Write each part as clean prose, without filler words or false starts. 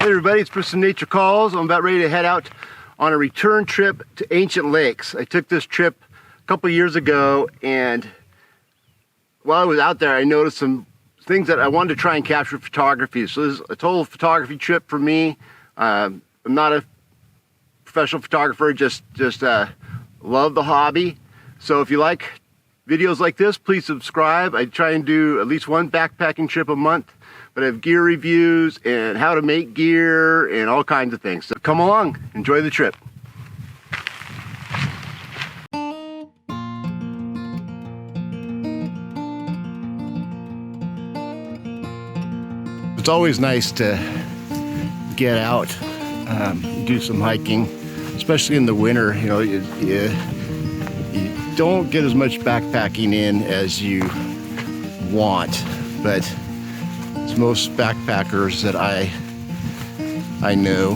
Hey everybody, it's Mr. Nature Calls. I'm about ready to head out on a return trip to ancient lakes. I took this trip a couple years ago, and while I was out there I noticed some things that I wanted to try and capture photography. So this is a total photography trip for me. I'm not a professional photographer, just love the hobby. So if you like videos like this, please subscribe. I try and do at least one backpacking trip a month, but I have gear reviews and how to make gear and all kinds of things. So come along, enjoy the trip. It's always nice to get out, do some hiking, especially in the winter. You know, you don't get as much backpacking in as you want, but it's most backpackers that I know,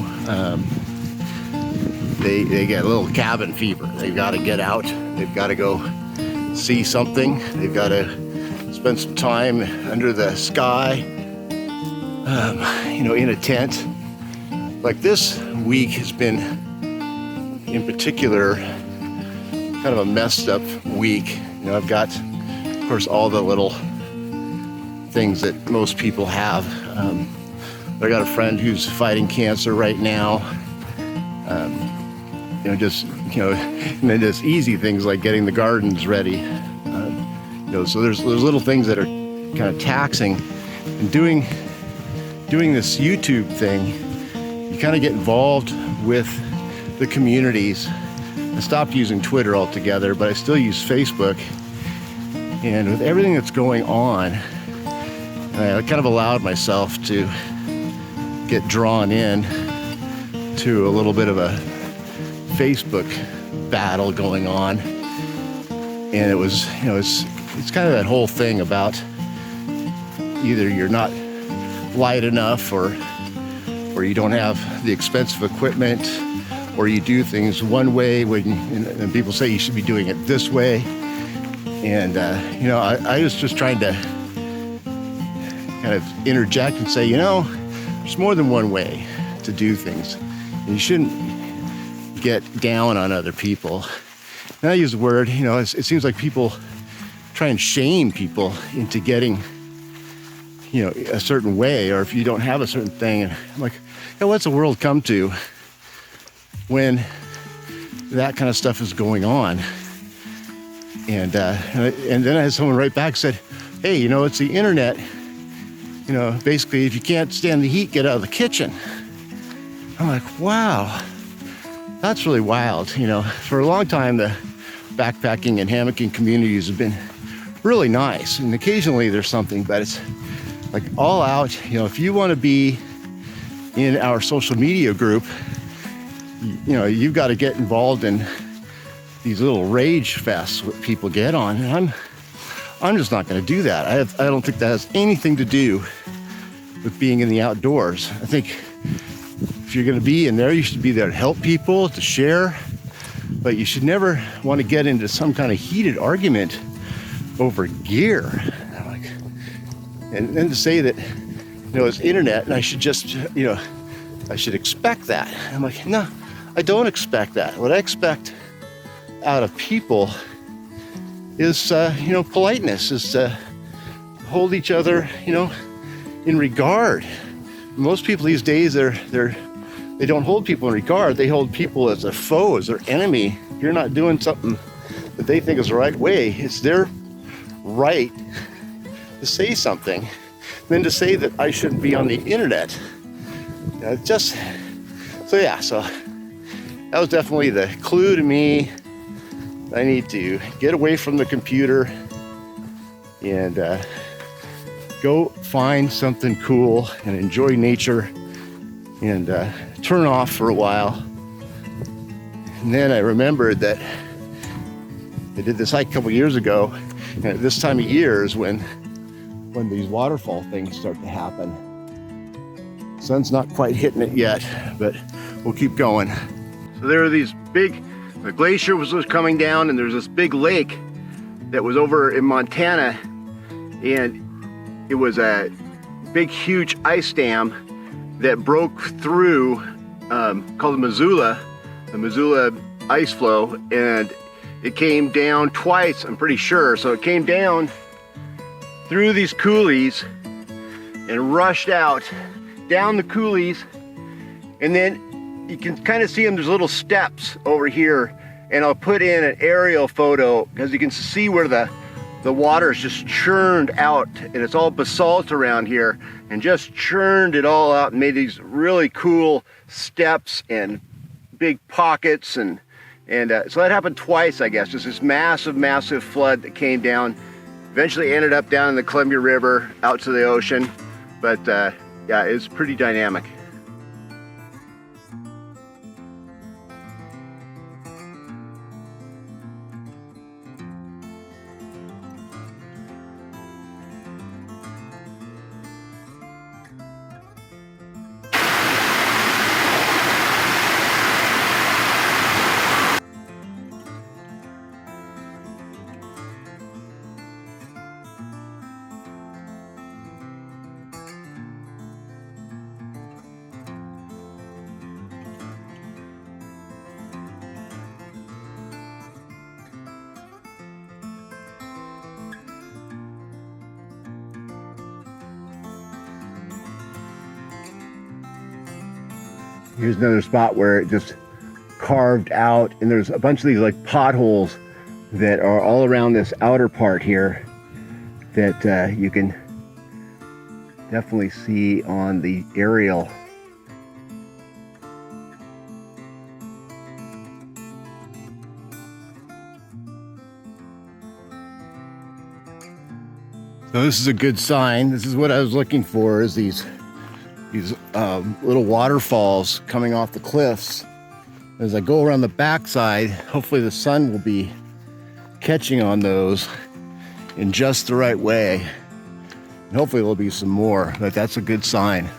they get a little cabin fever. They've got to get out. They've got to go see something. They've got to spend some time under the sky. You know, in a tent. Like this week has been, in particular, kind of a messed up week. You know, I've got, of course, all the little things that most people have. I got a friend who's fighting cancer right now. You know, and then just easy things like getting the gardens ready. You know, so there's little things that are kind of taxing, and doing this YouTube thing, you kind of get involved with the communities. I stopped using Twitter altogether, but I still use Facebook. And with everything that's going on, I kind of allowed myself to get drawn in to a little bit of a Facebook battle going on. And it was, you know, it's kind of that whole thing about either you're not light enough, or you don't have the expensive equipment, or you do things one way when and people say you should be doing it this way. And you know, I was just trying to kind of interject and say, you know, there's more than one way to do things, and you shouldn't get down on other people. And I use the word, you know, it seems like people try and shame people into getting, you know, a certain way, or if you don't have a certain thing. And I'm like, hey, what's the world come to when that kind of stuff is going on? And then I had someone write back, said, hey, you know, it's the internet. You know, basically, if you can't stand the heat, get out of the kitchen. I'm like, wow, that's really wild. You know, for a long time, the backpacking and hammocking communities have been really nice, and occasionally there's something, but it's like all out. You know, if you want to be in our social media group, you know, you've got to get involved in these little rage fests that people get on, and I'm just not going to do that. I don't think that has anything to do with being in the outdoors. I think if you're going to be in there, you should be there to help people, to share, but you should never want to get into some kind of heated argument over gear. And then to say that, you know, it's internet and I should just, you know, I should expect that. I'm like, no, I don't expect that. What I expect out of people is, you know, politeness, is to hold each other, you know, in regard. Most people these days, they don't hold people in regard. They hold people as a foe, as their enemy. If you're not doing something that they think is the right way, it's their right to say something, than to say that I shouldn't be on the internet. So that was definitely the clue to me. I need to get away from the computer and go find something cool and enjoy nature and turn off for a while. And then I remembered that I did this hike a couple years ago, and at this time of year is when these waterfall things start to happen. Sun's not quite hitting it yet, but we'll keep going. So there are these big, the glacier was coming down, and there's this big lake that was over in Montana, and it was a big, huge ice dam that broke through, called the Missoula ice flow, and it came down twice, I'm pretty sure. So it came down through these coulees and rushed out down the coulees, and then you can kind of see them. There's little steps over here, and I'll put in an aerial photo because you can see where the water is just churned out, and it's all basalt around here, and just churned it all out and made these really cool steps and big pockets, and so that happened twice, I guess. Just this massive flood that came down, eventually ended up down in the Columbia River out to the ocean, but yeah, it's pretty dynamic. Here's another spot where it just carved out, and there's a bunch of these like potholes that are all around this outer part here that you can definitely see on the aerial. So this is a good sign. This is what I was looking for, is these little waterfalls coming off the cliffs. As I go around the backside, hopefully the sun will be catching on those in just the right way. And hopefully there'll be some more, but that's a good sign.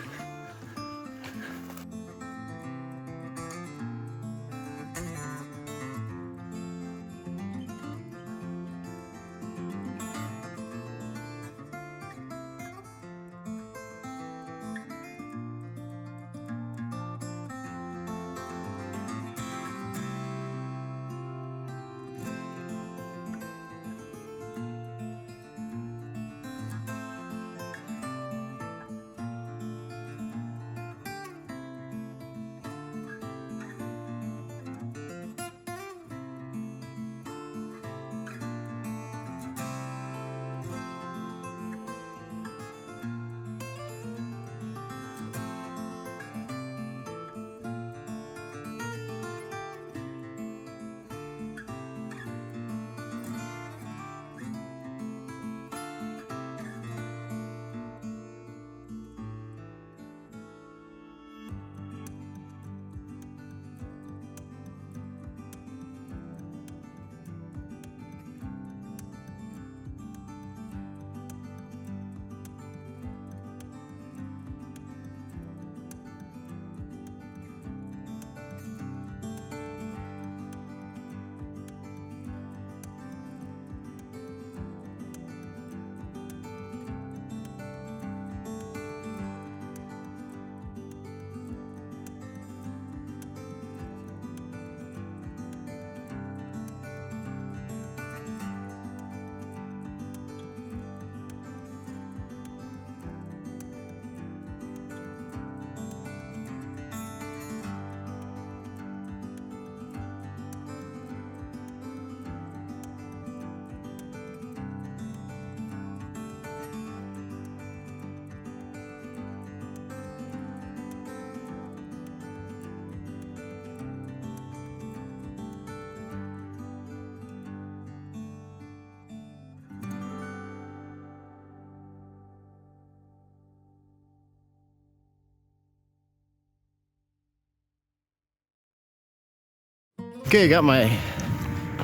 Okay, got my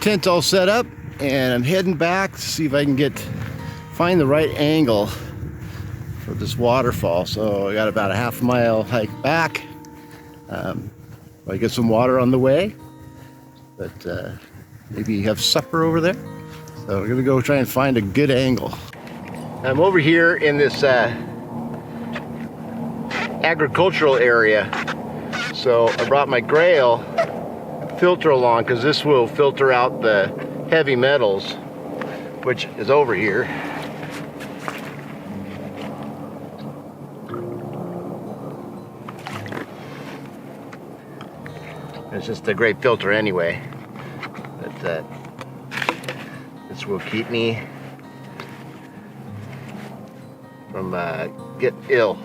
tent all set up, and I'm heading back to see if I can find the right angle for this waterfall. So I got about a half-mile hike back. I get some water on the way, but maybe have supper over there. So we're gonna go try and find a good angle. I'm over here in this agricultural area. So I brought my Grail filter along because this will filter out the heavy metals, which is over here. It's just a great filter anyway. But this will keep me from getting ill.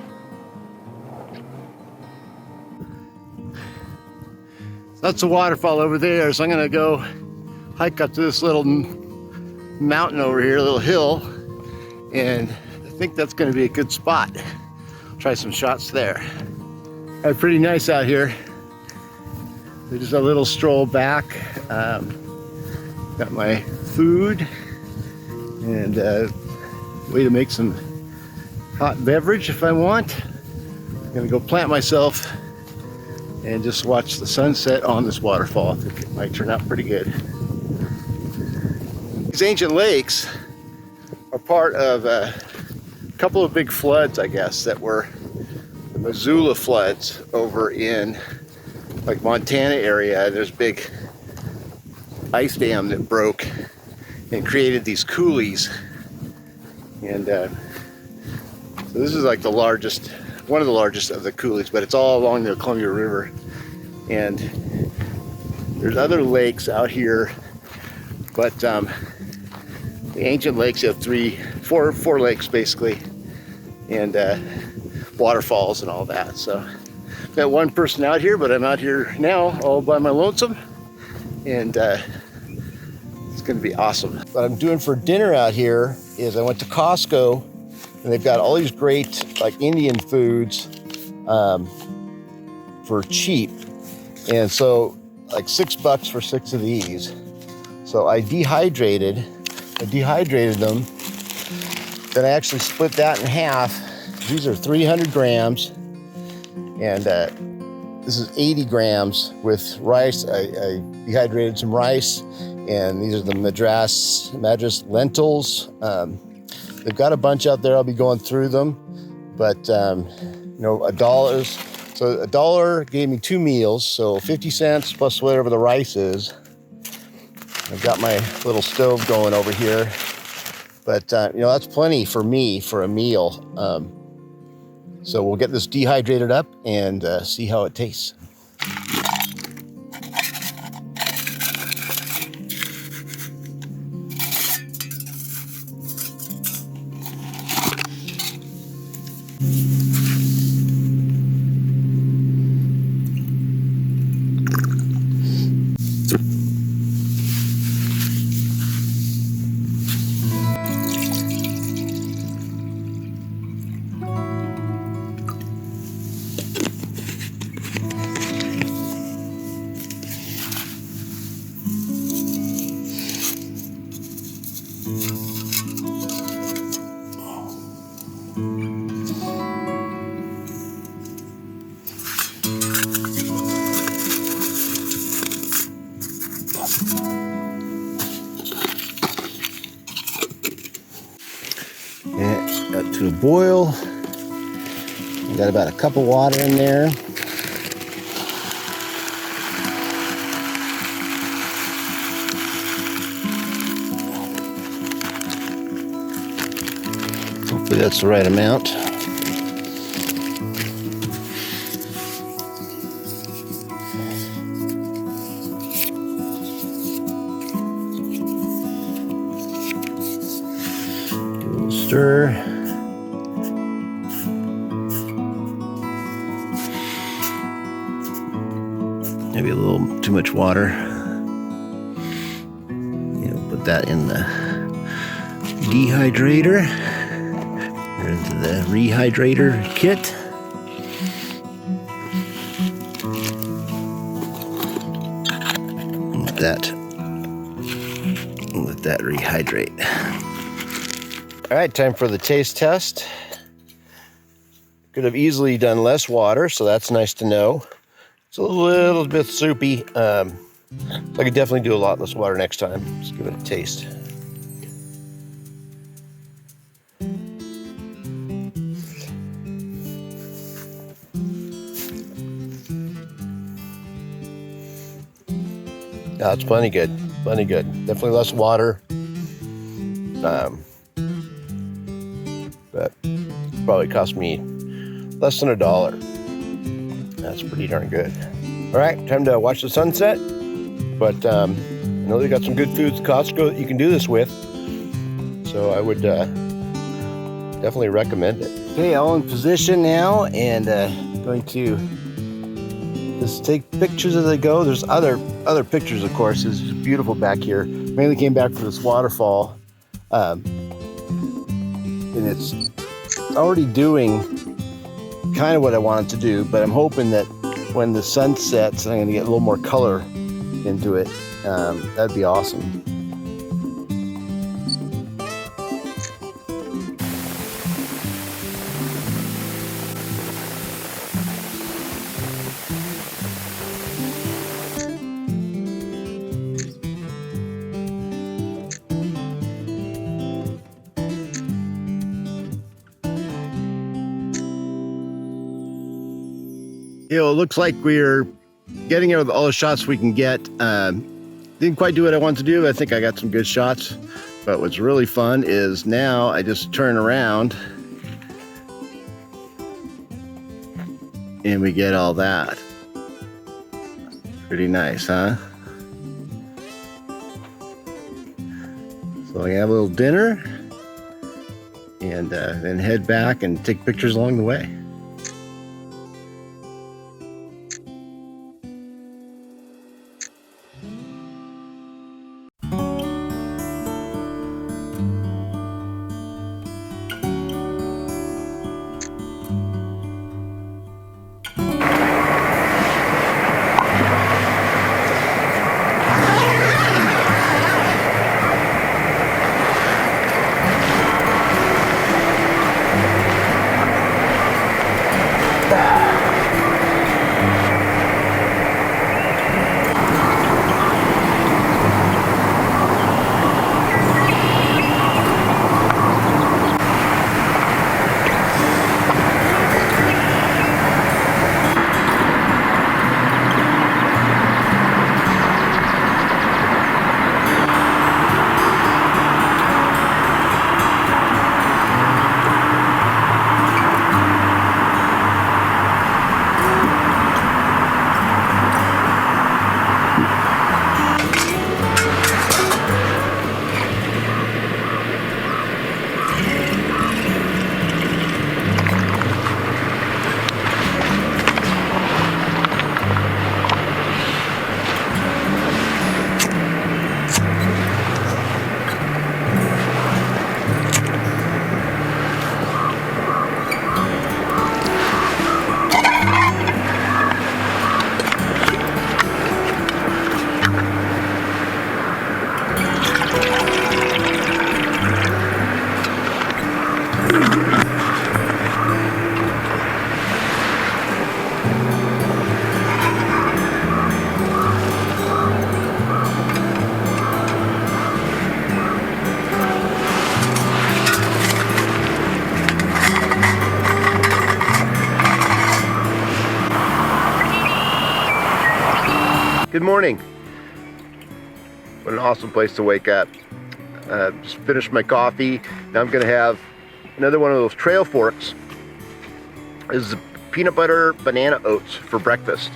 That's a waterfall over there, so I'm gonna go hike up to this little mountain over here, a little hill, and I think that's gonna be a good spot. Try some shots there. Pretty nice out here. Just a little stroll back. Got my food and way to make some hot beverage if I want. I'm gonna go plant myself and just watch the sunset on this waterfall. I think it might turn out pretty good. These ancient lakes are part of a couple of big floods, I guess, that were the Missoula floods over in like Montana area. There's a big ice dam that broke and created these coulees. And so this is like the largest, one of the largest of the coulees, but it's all along the Columbia River. And there's other lakes out here, but the ancient lakes, you have four lakes basically, and waterfalls and all that. So got one person out here, but I'm out here now all by my lonesome, and it's gonna be awesome. What I'm doing for dinner out here is I went to Costco, and they've got all these great like Indian foods for cheap, and so like $6 for 6 of these. So I dehydrated them, then I actually split that in half. These are 300 grams, and this is 80 grams with rice. I dehydrated some rice, and these are the Madras lentils. They've got a bunch out there. I'll be going through them, but you know, $1. So $1 gave me 2 meals, so 50 cents plus whatever the rice is. I've got my little stove going over here, but you know, that's plenty for me for a meal. So we'll get this dehydrated up and see how it tastes. Got to a boil. Got about a cup of water in there. Hopefully that's the right amount. Give it a little stir. Maybe a little too much water. You know, put that in the dehydrator, or into the rehydrator kit. Let that rehydrate. All right, time for the taste test. Could have easily done less water, so that's nice to know. It's a little bit soupy. I could definitely do a lot less water next time. Let's give it a taste. Yeah, it's plenty good. Plenty good. Definitely less water. But probably cost me less than $1. That's pretty darn good. All right, time to watch the sunset. But I know they got some good foods at Costco that you can do this with. So I would definitely recommend it. Okay, all in position now, and going to just take pictures as I go. There's other pictures, of course. It's beautiful back here. Mainly came back for this waterfall, and it's already doing kind of what I wanted to do. But I'm hoping that when the sun sets, I'm going to get a little more color into it. That'd be awesome. It looks like we're getting out all the shots we can get. Didn't quite do what I wanted to do. I think I got some good shots. But what's really fun is now I just turn around and we get all that. Pretty nice, huh? So I have a little dinner and then head back and take pictures along the way. Good morning. What an awesome place to wake up. Just finished my coffee. Now I'm gonna have another one of those trail forks. This is peanut butter banana oats for breakfast.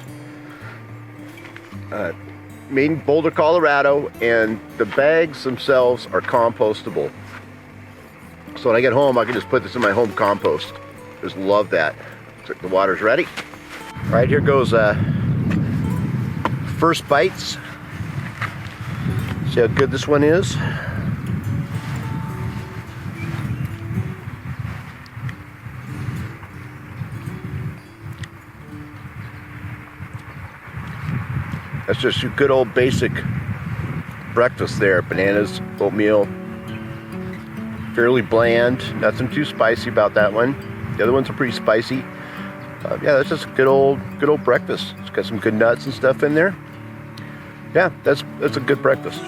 Made in Boulder, Colorado, and the bags themselves are compostable. So when I get home, I can just put this in my home compost. Just love that. Looks like the water's ready. All right, here goes first bites. See how good this one is. That's just your good old basic breakfast there. Bananas, oatmeal, fairly bland. Nothing too spicy about that one. The other ones are pretty spicy. Yeah, that's just a good old breakfast. It's got some good nuts and stuff in there. Yeah, that's a good breakfast.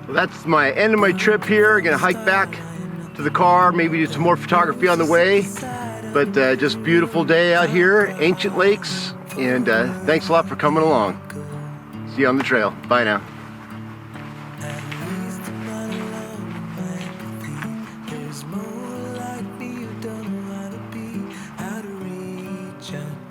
So that's my end of my trip here. Gonna hike back to the car, maybe do some more photography on the way. But just beautiful day out here, ancient lakes, and thanks a lot for coming along. See you on the trail. Bye now. There's more like me, you don't know how to be, how to reach out.